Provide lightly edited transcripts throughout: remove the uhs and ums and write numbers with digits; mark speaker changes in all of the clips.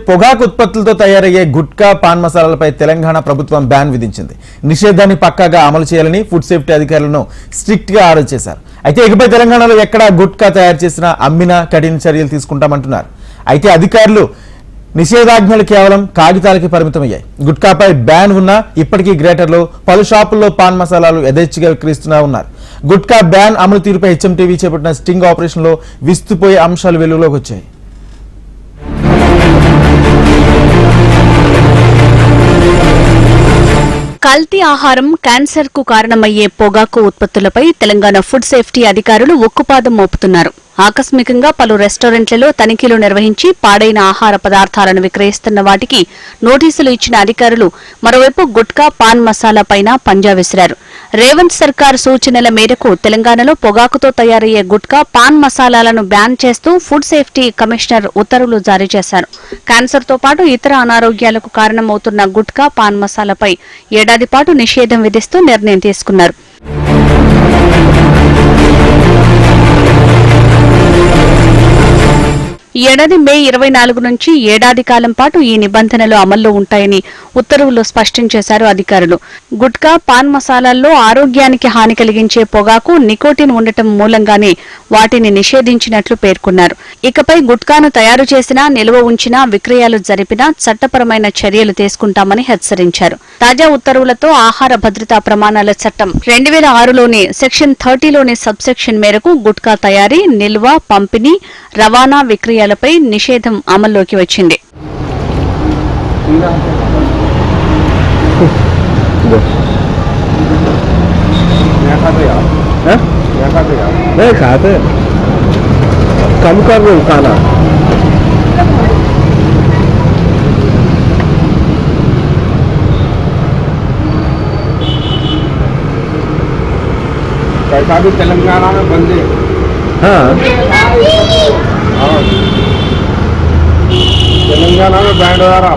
Speaker 1: పొగాకు ఉత్పత్తులతో తయారయ్యే గుట్కా పాన్ మసాలాలపై తెలంగాణ ప్రభుత్వం బ్యాన్ విధించింది. నిషేధాన్ని పక్కాగా అమలు చేయాలని ఫుడ్ సేఫ్టీ అధికారులను స్ట్రిక్ట్ గా ఆర్డర్ చేశారు. అయితే ఇకపై తెలంగాణలో ఎక్కడ గుట్కా తయారు చేసినా అమ్మినా కఠిన చర్యలు తీసుకుంటామంటున్నారు. అయితే అధికారులు నిషేధాజ్ఞలు కేవలం కాగితాలకి పరిమితమయ్యాయి. గుట్కాపై బ్యాన్ ఉన్నా ఇప్పటికీ గ్రేటర్లో పలు షాపుల్లో పాన్ మసాలాలు యథేచ్ఛగా విక్రయిస్తూనే ఉన్నారు. గుట్కా బ్యాన్ అమలు తీరుపై హెచ్ఎంటీవీ చేపట్టిన స్టింగ్ ఆపరేషన్ లో విస్తుపోయే అంశాలు వెలుగులోకి వచ్చాయి.
Speaker 2: కల్తీ ఆహారం క్యాన్సర్ కు కారణమయ్యే పొగాకు ఉత్పత్తులపై తెలంగాణ ఫుడ్ సేఫ్టీ అధికారులు ఉక్కుపాదం మోపుతున్నారు. ఆకస్మికంగా పలు రెస్టారెంట్లలో తనిఖీలు నిర్వహించి పాడైన ఆహార పదార్థాలను విక్రయిస్తున్న వాటికి నోటీసులు ఇచ్చిన అధికారులు మరోవైపు గుట్కా పాన్ మసాలా పైన పంజా విసిరారు. రేవంత్ సర్కార్ సూచనల మేరకు తెలంగాణలో పొగాకుతో తయారయ్యే గుట్కా పాన్ మసాలాలను బ్యాన్ చేస్తూ ఫుడ్ సేఫ్టీ కమిషనర్ ఉత్తర్వులు జారీ చేశారు. క్యాన్సర్ తో పాటు ఇతర అనారోగ్యాలకు కారణమవుతున్న గుట్కా పాన్ మసాలాపై ఏడాది పాటు నిషేధం విధిస్తూ నిర్ణయం తీసుకున్నారు. ఏడాది మే 24 నుంచి ఏడాది కాలం పాటు ఈ నిబంధనలు అమల్లో ఉంటాయని ఉత్తర్వులు స్పష్టం చేశారు అధికారులు. గుట్కా పాన్ మసాలాల్లో ఆరోగ్యానికి హాని కలిగించే పొగాకు నికోటిన్ ఉండటం మూలంగానే వాటిని నిషేధించినట్లు పేర్కొన్నారు. ఇకపై గుట్కాను తయారు చేసినా నిల్వ ఉంచినా విక్రయాలు జరిపినా చట్టపరమైన చర్యలు తీసుకుంటామని హెచ్చరించారు. తాజా ఉత్తర్వులతో ఆహార భద్రతా ప్రమాణాల చట్టం 2006లోని సెక్షన్ 30లోని సబ్సెక్షన్ మేరకు గుట్కా తయారీ, నిల్వ, పంపిణీ, రవాణా, విక్రయాలపై నిషేధం అమల్లోకి వచ్చింది.
Speaker 3: पैसा भी तेलंगाना में बंद है। हाँ तेलंगाना में बैंड हो रहा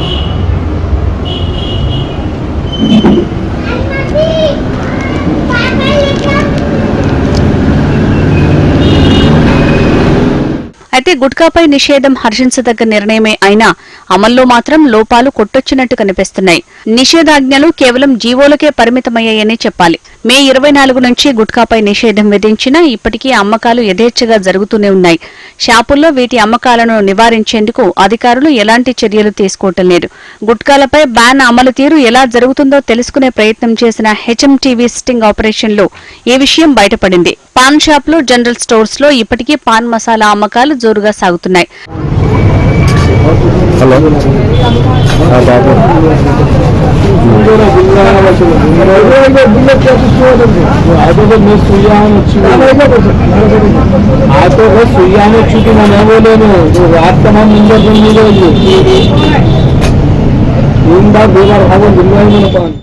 Speaker 2: అయితే గుట్కాపై నిషేధం హర్షించదగ్గ నిర్ణయమే అయినా అమల్లో మాత్రం లోపాలు కొట్టొచ్చినట్టు కనిపిస్తున్నాయి. నిషేధాజ్ఞలు కేవలం జీవోలకే పరిమితమయ్యాయని చెప్పాలి. మే 24 నుంచి గుట్కాపై నిషేధం విధించినా ఇప్పటికీ అమ్మకాలు యథేచ్ఛగా జరుగుతూనే ఉన్నాయి. షాపుల్లో వీటి అమ్మకాలను నివారించేందుకు అధికారులు ఎలాంటి చర్యలు తీసుకోవటం లేదు. గుట్కాలపై బ్యాన్ అమలు తీరు ఎలా జరుగుతుందో తెలుసుకునే ప్రయత్నం చేసిన హెచ్ఎంటీవీ స్టింగ్ ఆపరేషన్ లో ఈ విషయం బయటపడింది. పాన్ షాప్లు, జనరల్ స్టోర్స్ లో ఇప్పటికీ పాన్ మసాలా అమ్మకాలు జోరుగా సాగుతున్నాయి.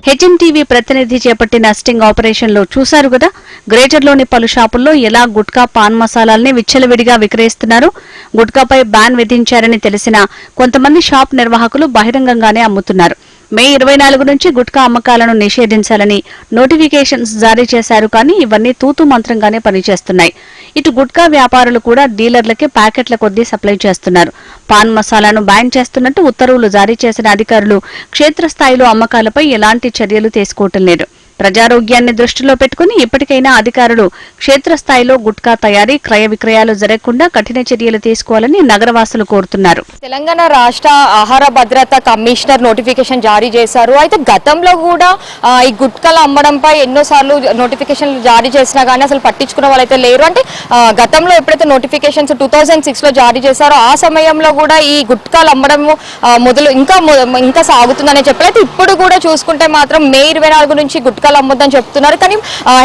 Speaker 2: హెచ్ఎంటీవీ ప్రతినిధి చేపట్టిన స్టింగ్ ఆపరేషన్ లో చూశారు కదా, గ్రేటర్లోని పలు షాపుల్లో ఎలా గుట్కా పాన్ మసాలాల్ని విచ్చలవిడిగా విక్రయిస్తున్నారు. గుట్కాపై బ్యాన్ విధించారని తెలిసినా కొంతమంది షాప్ నిర్వాహకులు బహిరంగంగానే అమ్ముతున్నారు. మే 24 నుంచి గుట్కా అమ్మకాలను నిషేధించాలని నోటిఫికేషన్స్ జారీ చేశారు. కానీ ఇవన్నీ తూతూ మంత్రంగానే పనిచేస్తున్నాయి. ఇటు గుట్కా వ్యాపారులు కూడా డీలర్లకి ప్యాకెట్ల కొద్దీ సప్లై చేస్తున్నారు. పాన్ మసాలాను బ్యాన్ చేస్తున్నట్టు ఉత్తర్వులు జారీ చేసిన అధికారులు క్షేత్రస్థాయిలో అమ్మకాలపై ఎలాంటి చర్యలు తీసుకోవటం లేదు. ప్రజారోగ్యాన్ని దృష్టిలో పెట్టుకుని ఇప్పటికైనా అధికారులు క్షేత్రస్థాయిలో గుట్కా తయారీ, క్రయ విక్రయాలు జరగకుండా కఠిన చర్యలు తీసుకోవాలని నగరవాసులు కోరుతున్నారు.
Speaker 4: తెలంగాణ రాష్ట్ర ఆహార భద్రత కమిషనర్ నోటిఫికేషన్ జారీ చేశారు. అయితే గతంలో కూడా ఈ గుట్కాలు అమ్మడంపై ఎన్నోసార్లు నోటిఫికేషన్లు జారీ చేసినా కానీ అసలు పట్టించుకున్న వాళ్ళైతే లేరు. అంటే గతంలో ఎప్పుడైతే నోటిఫికేషన్స్ 2006లో జారీ చేశారో ఆ సమయంలో కూడా ఈ గుట్కాలు అమ్మడం ఇంకా సాగుతుందనే చెప్పారు. అయితే ఇప్పుడు కూడా చూసుకుంటే మాత్రం మే 24 నుంచి గుట్కా అమ్మొద్దని చెప్తున్నారు. కానీ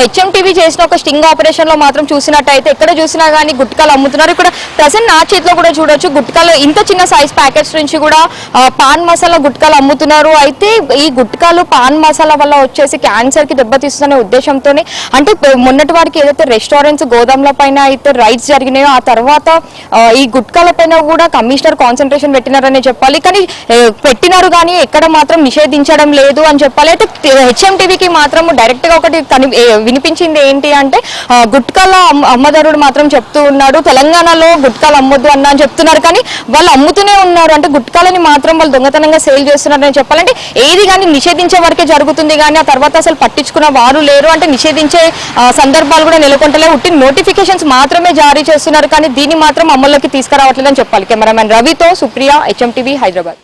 Speaker 4: హెచ్ఎంటీవీ చేసిన ఒక స్టింగ్ ఆపరేషన్ లో మాత్రం చూసినట్టయితే ఎక్కడ చూసినా కానీ గుట్కాలు అమ్ముతున్నారు. ఇక్కడ ప్రెసెంట్ నా చేతిలో కూడా చూడొచ్చు, గుట్కాలు ఇంత చిన్న సైజ్ ప్యాకెట్స్ నుంచి కూడా పాన్ మసాలా గుట్కాలు అమ్ముతున్నారు. అయితే ఈ గుట్కాలు పాన్ మసాలా వల్ల వచ్చేసి క్యాన్సర్ కి దెబ్బతీస్తున్న ఉద్దేశంతోనే, అంటే మొన్నటి వారికి ఏదైతే రెస్టారెంట్స్, గోదాంల పైన అయితే రైడ్స్ జరిగినాయో ఆ తర్వాత ఈ గుట్కాల పైన కూడా కమిషనర్ కాన్సన్ట్రేషన్ పెట్టినారని చెప్పాలి. కానీ పెట్టినారు కానీ ఎక్కడ మాత్రం నిషేధించడం లేదు అని చెప్పాలి. అయితే హెచ్ఎంటీవీకి మాత్రం మాత్రం డైరెక్ట్ గా ఒకటి వినిపించింది ఏంటి అంటే గుట్కాల అమ్మదారుడు మాత్రం చెప్తూ ఉన్నాడు తెలంగాణలో గుట్కాలు అమ్మొద్దు అన్న అని చెప్తున్నారు, కానీ వాళ్ళు అమ్ముతూనే ఉన్నారు. అంటే గుట్కాలని మాత్రం వాళ్ళు దొంగతనంగా సేల్ చేస్తున్నారని చెప్పాలంటే ఏది కానీ నిషేధించే వరకే జరుగుతుంది, కానీ ఆ తర్వాత అసలు పట్టించుకున్న వారు లేరు. అంటే నిషేధించే సందర్భాలు కూడా నెలకొంటలే, ఉట్టి నోటిఫికేషన్స్ మాత్రమే జారీ చేస్తున్నారు, కానీ దీన్ని మాత్రం అమల్లోకి తీసుకురావట్లేదని చెప్పాలి. కెమెరామెన్ రవితో సుప్రియ, HM TV, హైదరాబాద్.